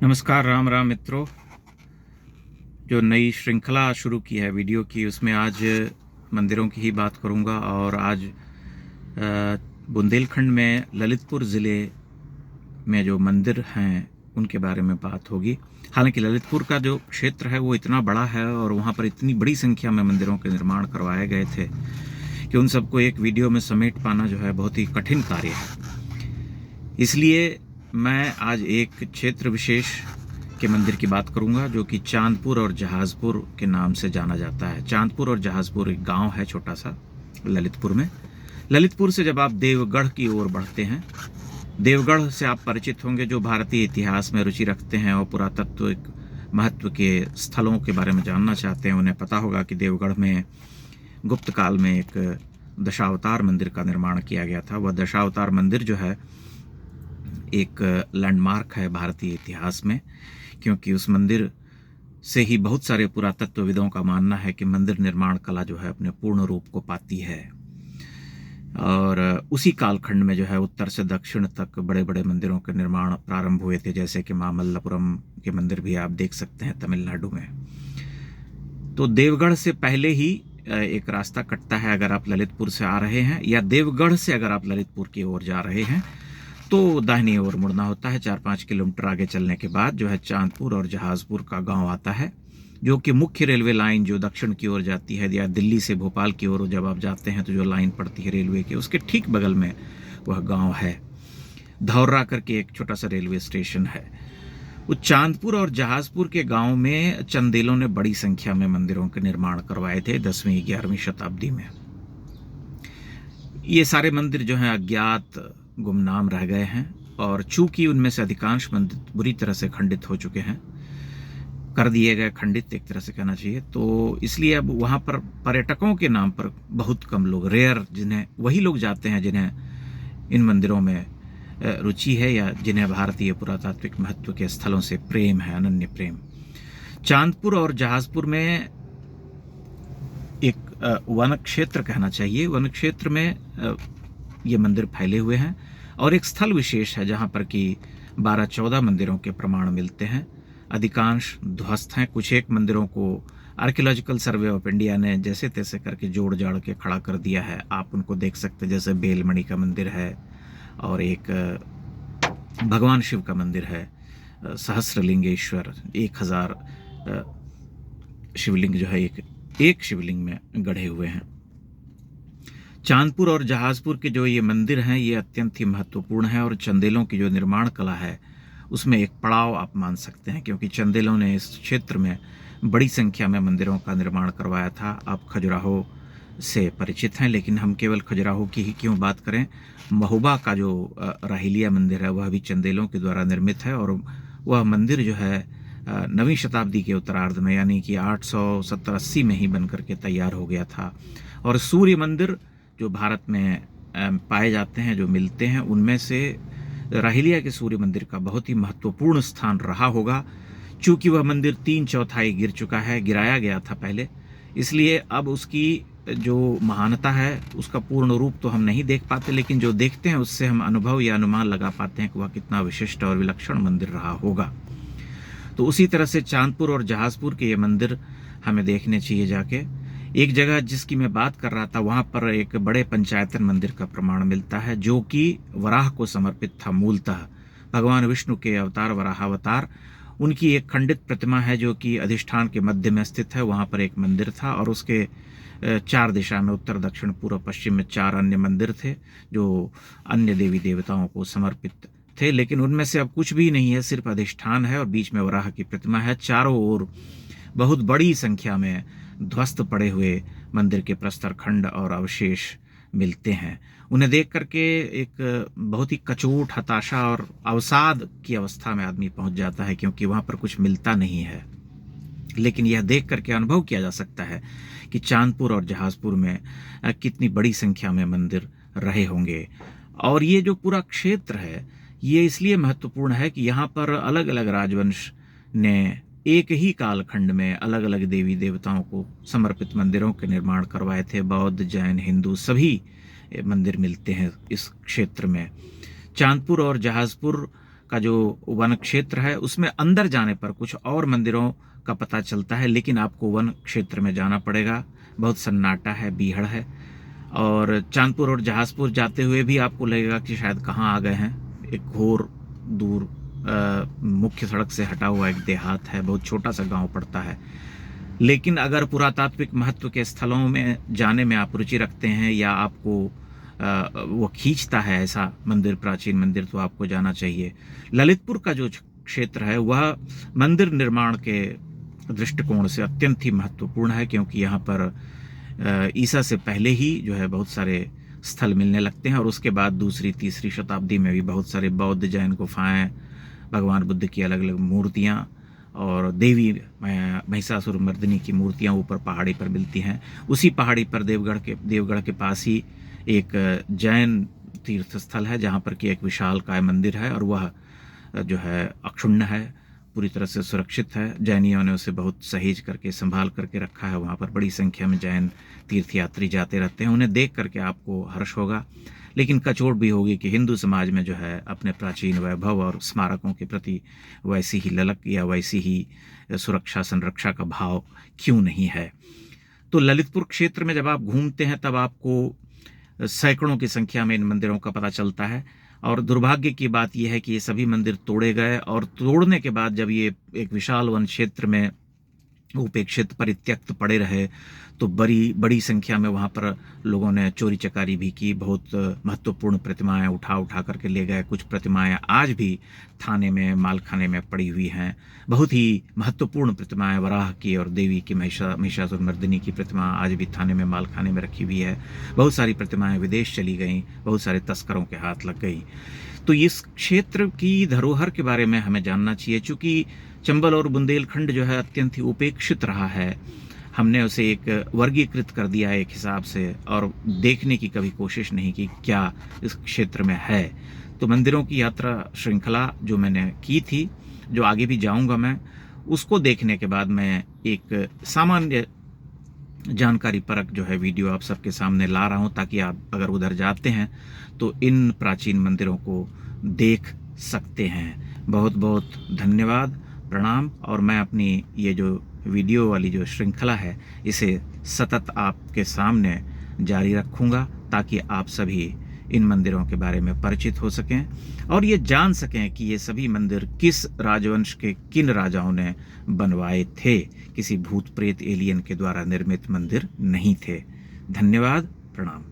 नमस्कार, राम राम मित्रों। जो नई श्रृंखला शुरू की है वीडियो की, उसमें आज मंदिरों की ही बात करूंगा। और आज बुंदेलखंड में ललितपुर ज़िले में जो मंदिर हैं उनके बारे में बात होगी। हालांकि ललितपुर का जो क्षेत्र है वो इतना बड़ा है और वहाँ पर इतनी बड़ी संख्या में मंदिरों के निर्माण करवाए गए थे कि उन सबको एक वीडियो में समेट पाना जो है बहुत ही कठिन कार्य है। इसलिए मैं आज एक क्षेत्र विशेष के मंदिर की बात करूंगा जो कि चांदपुर और जहाजपुर के नाम से जाना जाता है। चांदपुर और जहाजपुर एक गांव है छोटा सा ललितपुर में। ललितपुर से जब आप देवगढ़ की ओर बढ़ते हैं, देवगढ़ से आप परिचित होंगे जो भारतीय इतिहास में रुचि रखते हैं और पुरातत्व महत्व के स्थलों के बारे में जानना चाहते हैं। उन्हें पता होगा कि देवगढ़ में गुप्त काल में एक दशावतार मंदिर का निर्माण किया गया था। वह दशावतार मंदिर जो है एक लैंडमार्क है भारतीय इतिहास में, क्योंकि उस मंदिर से ही बहुत सारे पुरातत्वविदों का मानना है कि मंदिर निर्माण कला जो है अपने पूर्ण रूप को पाती है। और उसी कालखंड में जो है उत्तर से दक्षिण तक बड़े बड़े मंदिरों के निर्माण प्रारंभ हुए थे, जैसे कि मामल्लपुरम के मंदिर भी आप देख सकते हैं तमिलनाडु में। तो देवगढ़ से पहले ही एक रास्ता कटता है। अगर आप ललितपुर से आ रहे हैं या देवगढ़ से अगर आप ललितपुर की ओर जा रहे हैं तो दाहिनी ओर मुड़ना होता है। 4-5 किलोमीटर आगे चलने के बाद जो है चांदपुर और जहाजपुर का गांव आता है, जो कि मुख्य रेलवे लाइन जो दक्षिण की ओर जाती है, या दिल्ली से भोपाल की ओर जब आप जाते हैं तो जो लाइन पड़ती है रेलवे की, उसके ठीक बगल में वह गांव है। धौर्रा करके एक छोटा सा रेलवे स्टेशन है। वो चांदपुर और जहाजपुर के गांव में चंदेलों ने बड़ी संख्या में मंदिरों के निर्माण करवाए थे 10वीं 11वीं शताब्दी में। ये सारे मंदिर जो हैं अज्ञात गुमनाम रह गए हैं, और चूंकि उनमें से अधिकांश मंदिर बुरी तरह से खंडित हो चुके हैं, कर दिए गए, खंडित एक तरह से कहना चाहिए, तो इसलिए अब वहाँ पर पर्यटकों के नाम पर बहुत कम लोग, रेयर, जिन्हें वही लोग जाते हैं जिन्हें इन मंदिरों में रुचि है या जिन्हें भारतीय पुरातात्विक महत्व के स्थलों से प्रेम है, अनन्य प्रेम। चांदपुर और जहाजपुर में एक वन क्षेत्र कहना चाहिए, वन क्षेत्र में ये मंदिर फैले हुए हैं, और एक स्थल विशेष है जहाँ पर कि 12-14 मंदिरों के प्रमाण मिलते हैं। अधिकांश ध्वस्त हैं। कुछ एक मंदिरों को आर्कियोलॉजिकल सर्वे ऑफ इंडिया ने जैसे तैसे करके जोड़ जाड़ के खड़ा कर दिया है। आप उनको देख सकते हैं, जैसे बेलमणि का मंदिर है और एक भगवान शिव का मंदिर है, सहस्रलिंगेश्वर, 1000 शिवलिंग जो है एक शिवलिंग में गढ़े हुए हैं। चांदपुर और जहाजपुर के जो ये मंदिर हैं ये अत्यंत ही महत्वपूर्ण है, और चंदेलों की जो निर्माण कला है उसमें एक पड़ाव आप मान सकते हैं, क्योंकि चंदेलों ने इस क्षेत्र में बड़ी संख्या में मंदिरों का निर्माण करवाया था। आप खजुराहो से परिचित हैं, लेकिन हम केवल खजुराहो की ही क्यों बात करें, महोबा का जो राहिलिया मंदिर है वह भी चंदेलों के द्वारा निर्मित है, और वह मंदिर जो है 9वीं शताब्दी के उत्तरार्ध में, यानी कि 870-80 में ही बनकर के तैयार हो गया था। और सूर्य मंदिर जो भारत में पाए जाते हैं, जो मिलते हैं, उनमें से राहिलिया के सूर्य मंदिर का बहुत ही महत्वपूर्ण स्थान रहा होगा। चूंकि वह मंदिर 3/4 गिर चुका है, गिराया गया था पहले, इसलिए अब उसकी जो महानता है उसका पूर्ण रूप तो हम नहीं देख पाते, लेकिन जो देखते हैं उससे हम अनुभव या अनुमान लगा पाते हैं कि वह कितना विशिष्ट और विलक्षण मंदिर रहा होगा। तो उसी तरह से चांदपुर और जहाजपुर के ये मंदिर हमें देखने चाहिए जाके। एक जगह जिसकी मैं बात कर रहा था, वहाँ पर एक बड़े पंचायतन मंदिर का प्रमाण मिलता है, जो कि वराह को समर्पित था। मूलतः भगवान विष्णु के अवतार वराहावतार, उनकी एक खंडित प्रतिमा है जो कि अधिष्ठान के मध्य में स्थित है। वहाँ पर एक मंदिर था, और उसके 4 दिशा में, उत्तर दक्षिण पूर्व पश्चिम में 4 अन्य मंदिर थे जो अन्य देवी देवताओं को समर्पित थे, लेकिन उनमें से अब कुछ भी नहीं है, सिर्फ अधिष्ठान है और बीच में वराह की प्रतिमा है। चारों ओर बहुत बड़ी संख्या में ध्वस्त पड़े हुए मंदिर के प्रस्तर खंड और अवशेष मिलते हैं। उन्हें देख करके एक बहुत ही कचोट, हताशा और अवसाद की अवस्था में आदमी पहुंच जाता है, क्योंकि वहां पर कुछ मिलता नहीं है। लेकिन यह देख करके अनुभव किया जा सकता है कि चांदपुर और जहाजपुर में कितनी बड़ी संख्या में मंदिर रहे होंगे। और ये जो पूरा क्षेत्र है ये इसलिए महत्वपूर्ण है कि यहाँ पर अलग अलग राजवंश ने एक ही कालखंड में अलग अलग देवी देवताओं को समर्पित मंदिरों के निर्माण करवाए थे। बौद्ध, जैन, हिंदू सभी मंदिर मिलते हैं इस क्षेत्र में। चांदपुर और जहाजपुर का जो वन क्षेत्र है उसमें अंदर जाने पर कुछ और मंदिरों का पता चलता है, लेकिन आपको वन क्षेत्र में जाना पड़ेगा। बहुत सन्नाटा है, बीहड़ है, और चांदपुर और जहाजपुर जाते हुए भी आपको लगेगा कि शायद कहाँ आ गए हैं। एक घोर दूर मुख्य सड़क से हटा हुआ एक देहात है, बहुत छोटा सा गांव पड़ता है। लेकिन अगर पुरातात्विक महत्व के स्थलों में जाने में आप रुचि रखते हैं या आपको वो खींचता है ऐसा मंदिर, प्राचीन मंदिर, तो आपको जाना चाहिए। ललितपुर का जो क्षेत्र है वह मंदिर निर्माण के दृष्टिकोण से अत्यंत ही महत्वपूर्ण है, क्योंकि यहाँ पर ईसा से पहले ही जो है बहुत सारे स्थल मिलने लगते हैं, और उसके बाद दूसरी तीसरी शताब्दी में भी बहुत सारे बौद्ध जैन गुफाएं, भगवान बुद्ध की अलग अलग मूर्तियाँ और देवी महिषासुर मर्दिनी की मूर्तियाँ ऊपर पहाड़ी पर मिलती हैं। उसी पहाड़ी पर देवगढ़ के पास ही एक जैन तीर्थ स्थल है जहाँ पर कि एक विशालकाय मंदिर है, और वह जो है अक्षुण्ण है, पूरी तरह से सुरक्षित है। जैनियों ने उसे बहुत सहेज करके संभाल करके रखा है। वहाँ पर बड़ी संख्या में जैन तीर्थयात्री जाते रहते हैं, उन्हें देख करके आपको हर्ष होगा, लेकिन कचोट भी होगी कि हिंदू समाज में जो है अपने प्राचीन वैभव और स्मारकों के प्रति वैसी ही ललक या वैसी ही सुरक्षा संरक्षा का भाव क्यों नहीं है। तो ललितपुर क्षेत्र में जब आप घूमते हैं तब आपको सैकड़ों की संख्या में इन मंदिरों का पता चलता है, और दुर्भाग्य की बात यह है कि ये सभी मंदिर तोड़े गए, और तोड़ने के बाद जब ये एक विशाल वन क्षेत्र में उपेक्षित परित्यक्त पड़े रहे तो बड़ी संख्या में वहाँ पर लोगों ने चोरी चकारी भी की। बहुत महत्वपूर्ण प्रतिमाएं उठा करके ले गए। कुछ प्रतिमाएं आज भी थाने में, मालखाने में पड़ी हुई हैं। बहुत ही महत्वपूर्ण प्रतिमाएं वराह की और देवी की महिषासुर मर्दिनी की प्रतिमा आज भी थाने में, मालखाने में रखी हुई है। बहुत सारी प्रतिमाएं विदेश चली गईं, बहुत सारे तस्करों के हाथ लग गई। तो इस क्षेत्र की धरोहर के बारे में हमें जानना चाहिए। चूँकि चंबल और बुंदेलखंड जो है अत्यंत ही उपेक्षित रहा है, हमने उसे एक वर्गीकृत कर दिया एक हिसाब से, और देखने की कभी कोशिश नहीं की क्या इस क्षेत्र में है। तो मंदिरों की यात्रा श्रृंखला जो मैंने की थी, जो आगे भी जाऊंगा मैं, उसको देखने के बाद मैं एक सामान्य जानकारी परक जो है वीडियो आप सबके सामने ला रहा हूं, ताकि आप अगर उधर जाते हैं तो इन प्राचीन मंदिरों को देख सकते हैं। बहुत बहुत धन्यवाद, प्रणाम। और मैं अपनी ये जो वीडियो वाली जो श्रृंखला है इसे सतत आपके सामने जारी रखूँगा, ताकि आप सभी इन मंदिरों के बारे में परिचित हो सकें और ये जान सकें कि ये सभी मंदिर किस राजवंश के किन राजाओं ने बनवाए थे। किसी भूत प्रेत एलियन के द्वारा निर्मित मंदिर नहीं थे। धन्यवाद, प्रणाम।